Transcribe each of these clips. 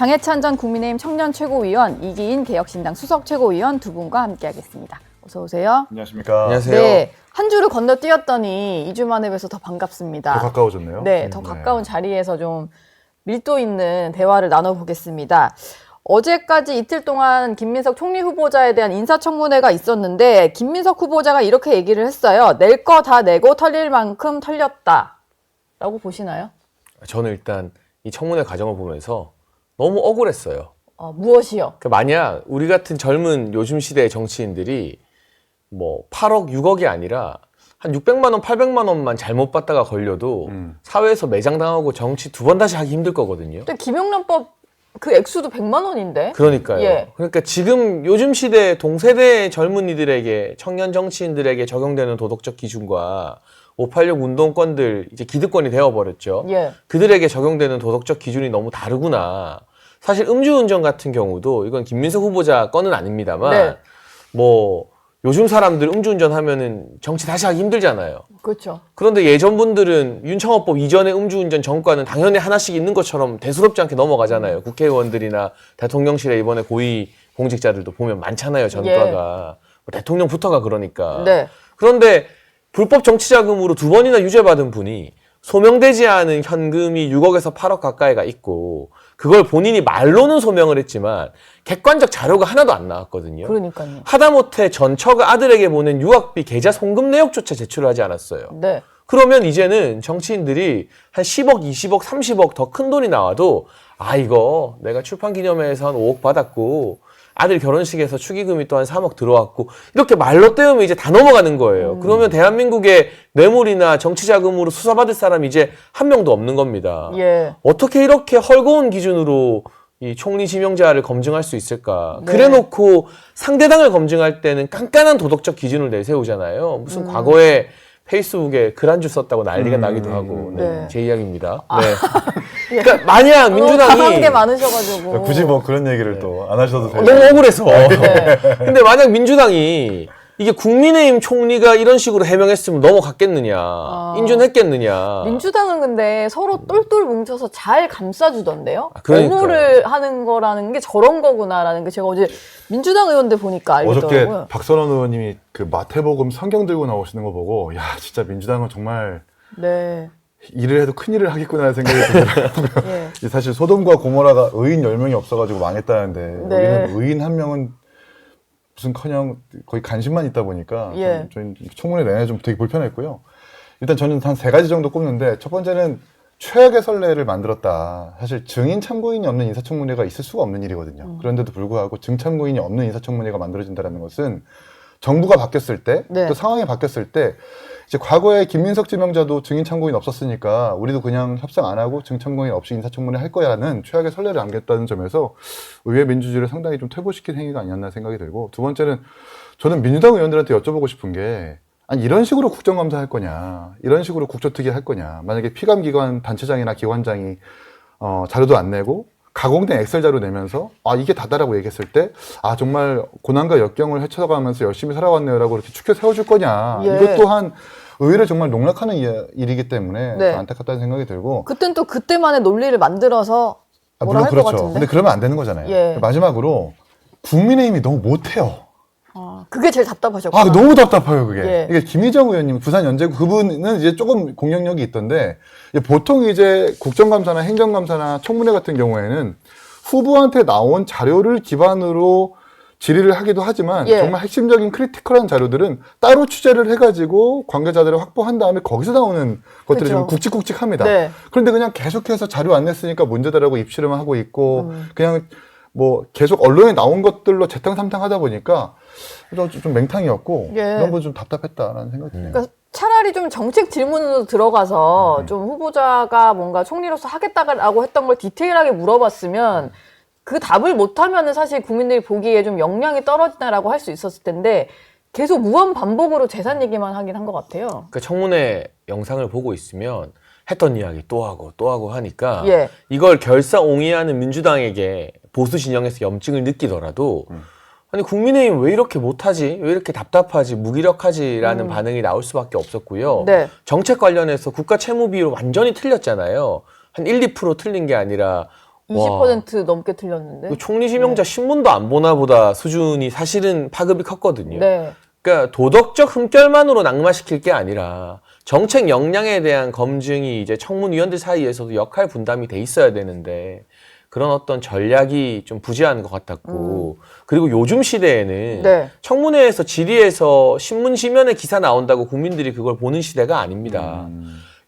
장해찬 전 국민의힘 청년 최고위원, 이기인 개혁신당 수석 최고위원 두 분과 함께하겠습니다. 어서 오세요. 안녕하십니까. 안녕하세요. 네, 한 주를 건너뛰었더니 2주 만에 뵈서 더 반갑습니다. 더 가까워졌네요. 네, 더 가까운 자리에서 좀 밀도 있는 대화를 나눠보겠습니다. 어제까지 이틀 동안 김민석 총리 후보자에 대한 인사청문회가 있었는데 김민석 후보자가 이렇게 얘기를 했어요. 낼 거 다 내고 털릴 만큼 털렸다. 라고 보시나요? 저는 일단 이 청문회 과정을 보면서 너무 억울했어요. 무엇이요? 그러니까 만약 우리 같은 젊은 요즘 시대의 정치인들이 뭐 8억, 6억이 아니라 한 600만 원, 800만 원만 잘못 받다가 걸려도 사회에서 매장당하고 정치 두 번 다시 하기 힘들 거거든요. 근데 김영란법 그 액수도 100만 원인데? 그러니까요. 예. 그러니까 지금 요즘 시대 동세대 젊은이들에게, 청년 정치인들에게 적용되는 도덕적 기준과 586 운동권들 이제 기득권이 되어버렸죠. 예. 그들에게 적용되는 도덕적 기준이 너무 다르구나. 사실 음주운전 같은 경우도 이건 김민석 후보자 건은 아닙니다만 네. 뭐 요즘 사람들 음주운전 하면은 정치 다시 하기 힘들잖아요. 그렇죠. 그런데 예전 분들은 윤창호법 이전의 음주운전 전과는 당연히 하나씩 있는 것처럼 대수롭지 않게 넘어가잖아요. 국회의원들이나 대통령실에 이번에 고위 공직자들도 보면 많잖아요. 전과가. 뭐 대통령부터가 그러니까. 네. 그런데 불법 정치자금으로 2번이나 유죄받은 분이 소명되지 않은 현금이 6억에서 8억 가까이가 있고 그걸 본인이 말로는 소명을 했지만 객관적 자료가 하나도 안 나왔거든요. 그러니까요. 하다못해 전처가 아들에게 보낸 유학비 계좌 송금 내역조차 제출을 하지 않았어요. 네. 그러면 이제는 정치인들이 한 10억, 20억, 30억 더 큰 돈이 나와도 아 이거 내가 출판기념회에서 한 5억 받았고 아들 결혼식에서 축의금이 또 한 3억 들어왔고 이렇게 말로 떼우면 이제 다 넘어가는 거예요. 그러면 대한민국의 뇌물이나 정치자금으로 수사받을 사람이 이제 한 명도 없는 겁니다. 예. 어떻게 이렇게 헐거운 기준으로 이 총리 지명자를 검증할 수 있을까? 네. 그래놓고 상대당을 검증할 때는 깐깐한 도덕적 기준을 내세우잖아요. 무슨 과거에 페이스북에 글 한 줄 썼다고 난리가 나기도 하고. 네, 네. 제 이야기입니다. 네. 그러니까 만약 너무 강한 민주당이 게 많으셔가지고. 굳이 뭐 그런 얘기를 또 안 하셔도 돼요. 너무 억울해서. 네. 근데 만약 민주당이 이게 국민의힘 총리가 이런 식으로 해명했으면 넘어갔겠느냐, 인준했겠느냐. 민주당은 근데 서로 똘똘 뭉쳐서 잘 감싸주던데요? 그러니까요. 업무를 하는 거라는 게 저런 거구나라는 게 제가 어제 민주당 의원들 보니까 어저께 알겠더라고요. 박선원 의원님이 그 마태복음 성경 들고 나오시는 거 보고 야 진짜 민주당은 정말 네. 일을 해도 큰 일을 하겠구나 하는 생각이 들더라고요. 예. 사실 소돔과 고모라가 의인 10명이 없어가지고 망했다는데 네. 여기는 의인 한 명은 무슨커녕 거의 간신만 있다 보니까 예. 저희 청문회 내내 좀 되게 불편했고요. 일단 저는 한 3가지 정도 꼽는데 첫 번째는 최악의 선례를 만들었다. 사실 증인 참고인이 없는 인사청문회가 있을 수가 없는 일이거든요. 그런데도 불구하고 증참고인이 없는 인사청문회가 만들어진다는 것은 정부가 바뀌었을 때, 네. 또 상황이 바뀌었을 때 이제 과거에 김민석 지명자도 증인 참고인 없었으니까 우리도 그냥 협상 안 하고 증참고인 없이 인사청문회 할 거야라는 최악의 선례를 안겼다는 점에서 의회 민주주의를 상당히 좀 퇴보시킨 행위가 아니었나 생각이 들고 두 번째는 저는 민주당 의원들한테 여쭤보고 싶은 게 아니 이런 식으로 국정감사 할 거냐 이런 식으로 국조특위 할 거냐 만약에 피감기관 단체장이나 기관장이 자료도 안 내고 가공된 엑셀 자료 내면서 아 이게 다다라고 얘기했을 때 아 정말 고난과 역경을 헤쳐가면서 열심히 살아왔네요라고 이렇게 추켜 세워줄 거냐 예. 이것 또한 의회를 정말 농락하는 일이기 때문에 네. 안타깝다는 생각이 들고 그땐 또 그때만의 논리를 만들어서 뭐라 물론 할 것 그렇죠. 같은데. 근데 그러면 안 되는 거잖아요. 예. 마지막으로 국민의힘이 너무 못해요. 그게 제일 답답하셨구나. 아 너무 답답해요 그게. 예. 이게 김희정 의원님 부산 연제구 그분은 이제 조금 공격력이 있던데 보통 이제 국정감사나 행정감사나 청문회 같은 경우에는 후보한테 나온 자료를 기반으로 질의를 하기도 하지만 예. 정말 핵심적인 크리티컬한 자료들은 따로 취재를 해가지고 관계자들을 확보한 다음에 거기서 나오는 것들이 그쵸. 좀 굵직굵직합니다. 네. 그런데 그냥 계속해서 자료 안 냈으니까 문제다라고 입씨름을 하고 있고 그냥 뭐 계속 언론에 나온 것들로 재탕삼탕 하다 보니까 좀 맹탕이었고 예. 이런 건 좀 답답했다라는 생각이 드네요. 그러니까 차라리 좀 정책 질문으로 들어가서 좀 후보자가 뭔가 총리로서 하겠다고 했던 걸 디테일하게 물어봤으면 그 답을 못하면은 사실 국민들이 보기에 좀 역량이 떨어지다라고 할 수 있었을 텐데 계속 무한 반복으로 재산 얘기만 하긴 한 것 같아요. 그러니까 청문회 영상을 보고 있으면 했던 이야기 또 하고 하니까 예. 이걸 결사옹위하는 민주당에게 보수 진영에서 염증을 느끼더라도 아니 국민의힘 왜 이렇게 못하지? 왜 이렇게 답답하지? 무기력하지?라는 반응이 나올 수밖에 없었고요. 네. 정책 관련해서 국가 채무 비율 완전히 틀렸잖아요. 한 1, 2% 틀린 게 아니라 20% 넘게 틀렸는데. 그 총리 지명자 신문도 안 보나 보다 수준이 사실은 파급이 컸거든요. 네. 그러니까 도덕적 흠결만으로 낙마시킬 게 아니라 정책 역량에 대한 검증이 이제 청문위원들 사이에서도 역할 분담이 돼 있어야 되는데 그런 어떤 전략이 좀 부재한 것 같았고 그리고 요즘 시대에는 네. 청문회에서 질의에서 신문 지면에 기사 나온다고 국민들이 그걸 보는 시대가 아닙니다.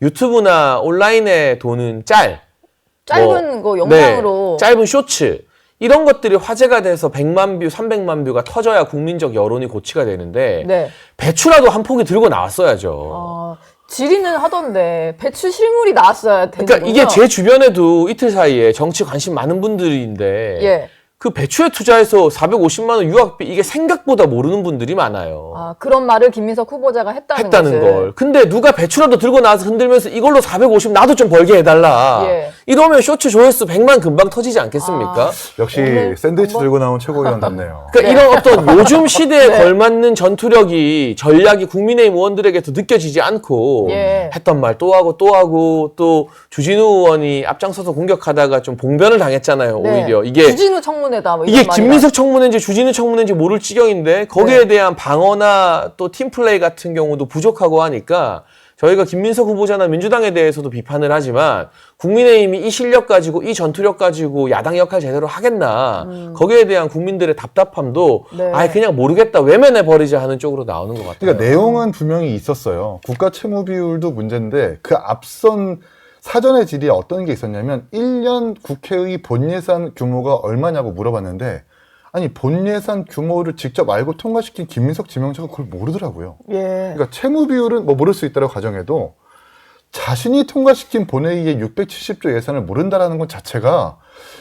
유튜브나 온라인에 도는 짧은 거 영상으로. 네, 짧은 쇼츠 이런 것들이 화제가 돼서 100만 뷰, 300만 뷰가 터져야 국민적 여론이 고취가 되는데 네. 배추라도 한 포기 들고 나왔어야죠. 질의는 하던데 배추 실물이 나왔어야 되는군요. 그러니까 이게 제 주변에도 이틀 사이에 정치 관심 많은 분들인데 예. 그 배추에 투자해서 450만 원 유학비 이게 생각보다 모르는 분들이 많아요. 그런 말을 김민석 후보자가 했다는 것을. 걸. 근데 누가 배추라도 들고 나와서 흔들면서 이걸로 450 나도 좀 벌게 해달라. 예. 이러면 쇼츠 조회수 100만 금방 터지지 않겠습니까? 역시 오늘 샌드위치 한번- 들고 나온 최고위원답네요. 그러니까 이런 어떤 요즘 시대에 네. 걸맞는 전투력이 전략이 국민의힘 의원들에게도 느껴지지 않고 예. 했던 말 또 하고 또 주진우 의원이 앞장서서 공격하다가 좀 봉변을 당했잖아요. 네. 오히려 이게 주진우 청문회다. 뭐 이런 이게 말이 김민석 청문회인지 주진우 청문회인지 모를 지경인데 거기에 네. 대한 방어나 또 팀플레이 같은 경우도 부족하고 하니까 저희가 김민석 후보자나 민주당에 대해서도 비판을 하지만 국민의힘이 이 실력 가지고 이 전투력 가지고 야당 역할 제대로 하겠나 거기에 대한 국민들의 답답함도 네. 아예 그냥 모르겠다 외면해 버리자 하는 쪽으로 나오는 것 같아요. 그러니까 내용은 분명히 있었어요. 국가 채무 비율도 문제인데 그 앞선 사전의 질의에 어떤 게 있었냐면 1년 국회의 본예산 규모가 얼마냐고 물어봤는데 아니 본예산 규모를 직접 알고 통과시킨 김민석 지명자가 그걸 모르더라고요. 예. 그러니까 채무 비율은 뭐 모를 수 있다고 가정해도 자신이 통과시킨 본회의의 670조 예산을 모른다라는 것 자체가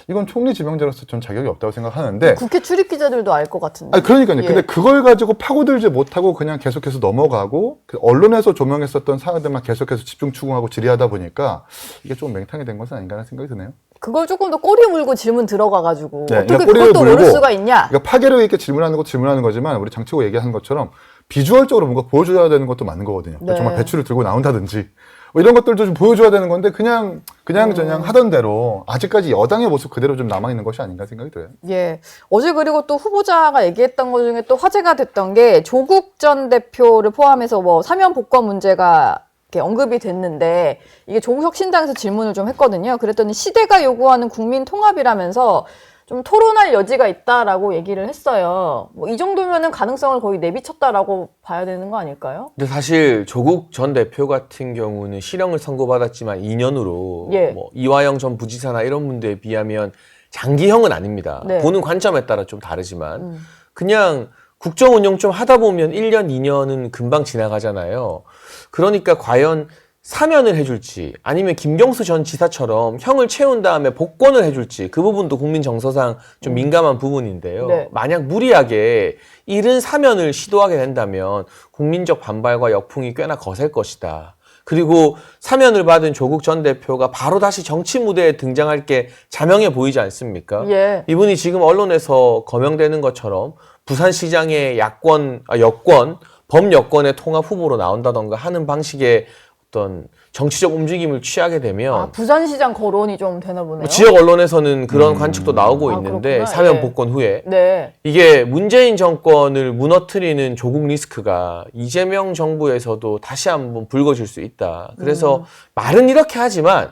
이건 총리 지명자로서 전 자격이 없다고 생각하는데 국회 출입 기자들도 알 것 같은데. 아니 그러니까요. 예. 근데 그걸 가지고 파고들지 못하고 그냥 계속해서 넘어가고 그 언론에서 조명했었던 사안들만 계속해서 집중 추궁하고 질의하다 보니까 이게 좀 맹탕이 된 것은 아닌가 하는 생각이 드네요. 그걸 조금 더 꼬리 물고 질문 들어가가지고 네, 어떻게 그러니까 꼬리를 그것도 모를 물고 수가 있냐? 그러니까 파괴력 있게 질문하는 것도 질문하는 거지만 우리 장치고 얘기하는 것처럼 비주얼적으로 뭔가 보여줘야 되는 것도 맞는 거거든요. 네. 정말 배추를 들고 나온다든지 뭐 이런 것들도 좀 보여줘야 되는 건데 그냥 하던 대로 아직까지 여당의 모습 그대로 좀 남아있는 것이 아닌가 생각이 들어요. 예. 어제 그리고 또 후보자가 얘기했던 것 중에 또 화제가 됐던 게 조국 전 대표를 포함해서 뭐 사면 복권 문제가 이렇게 언급이 됐는데 이게 조국 혁신당에서 질문을 좀 했거든요. 그랬더니 시대가 요구하는 국민 통합이라면서 좀 토론할 여지가 있다라고 얘기를 했어요. 뭐 이 정도면은 가능성을 거의 내비쳤다라고 봐야 되는 거 아닐까요? 근데 사실 조국 전 대표 같은 경우는 실형을 선고받았지만 2년으로 예. 뭐 이화영 전 부지사나 이런 분들에 비하면 장기형은 아닙니다. 네. 보는 관점에 따라 좀 다르지만 그냥 국정 운영 좀 하다 보면 1년, 2년은 금방 지나가잖아요. 그러니까 과연 사면을 해줄지 아니면 김경수 전 지사처럼 형을 채운 다음에 복권을 해줄지 그 부분도 국민 정서상 좀 민감한 부분인데요. 네. 만약 무리하게 이른 사면을 시도하게 된다면 국민적 반발과 역풍이 꽤나 거셀 것이다. 그리고 사면을 받은 조국 전 대표가 바로 다시 정치 무대에 등장할 게 자명해 보이지 않습니까? 예. 이분이 지금 언론에서 거명되는 것처럼 부산시장의 여권, 범여권의 통합 후보로 나온다던가 하는 방식의 어떤 정치적 움직임을 취하게 되면 부산시장 거론이 좀 되나 보네요. 지역 언론에서는 그런 관측도 나오고 있는데 그렇구나. 사면 예. 복권 후에 네. 이게 문재인 정권을 무너뜨리는 조국 리스크가 이재명 정부에서도 다시 한번 불거질 수 있다. 그래서 말은 이렇게 하지만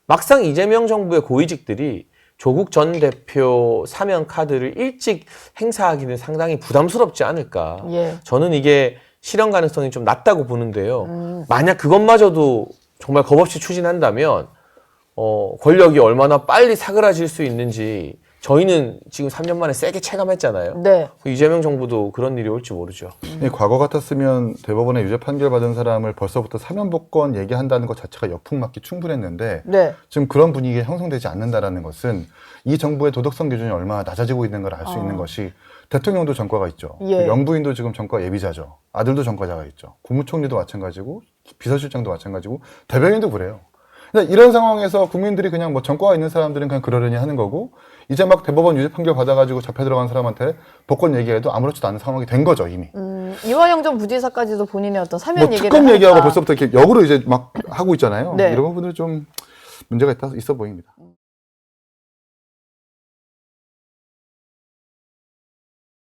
막상 이재명 정부의 고위직들이 조국 전 대표 사면 카드를 일찍 행사하기는 상당히 부담스럽지 않을까. 예. 저는 이게 실현 가능성이 좀 낮다고 보는데요. 만약 그것마저도 정말 겁없이 추진한다면 권력이 얼마나 빨리 사그라질 수 있는지 저희는 지금 3년 만에 세게 체감했잖아요. 네. 이재명 정부도 그런 일이 올지 모르죠. 과거 같았으면 대법원에 유죄 판결 받은 사람을 벌써부터 사면 복권 얘기한다는 것 자체가 역풍 맞기 충분했는데 네. 지금 그런 분위기가 형성되지 않는다라는 것은 이 정부의 도덕성 기준이 얼마나 낮아지고 있는 걸 알 수 있는 것이 대통령도 전과가 있죠. 예. 영부인도 지금 전과 예비자죠. 아들도 전과자가 있죠. 국무총리도 마찬가지고 비서실장도 마찬가지고 대변인도 그래요. 근데 이런 상황에서 국민들이 그냥 뭐 전과가 있는 사람들은 그냥 그러려니 하는 거고 이제 막 대법원 유죄 판결 받아가지고 잡혀 들어간 사람한테 복권 얘기해도 아무렇지도 않은 상황이 된 거죠 이미. 이화영 전 부지사까지도 본인의 어떤 사면 뭐 얘기를 특검 얘기하고 하니까. 벌써부터 이렇게 역으로 이제 막 하고 있잖아요. 네. 이런 부분은 좀 문제가 있어 보입니다.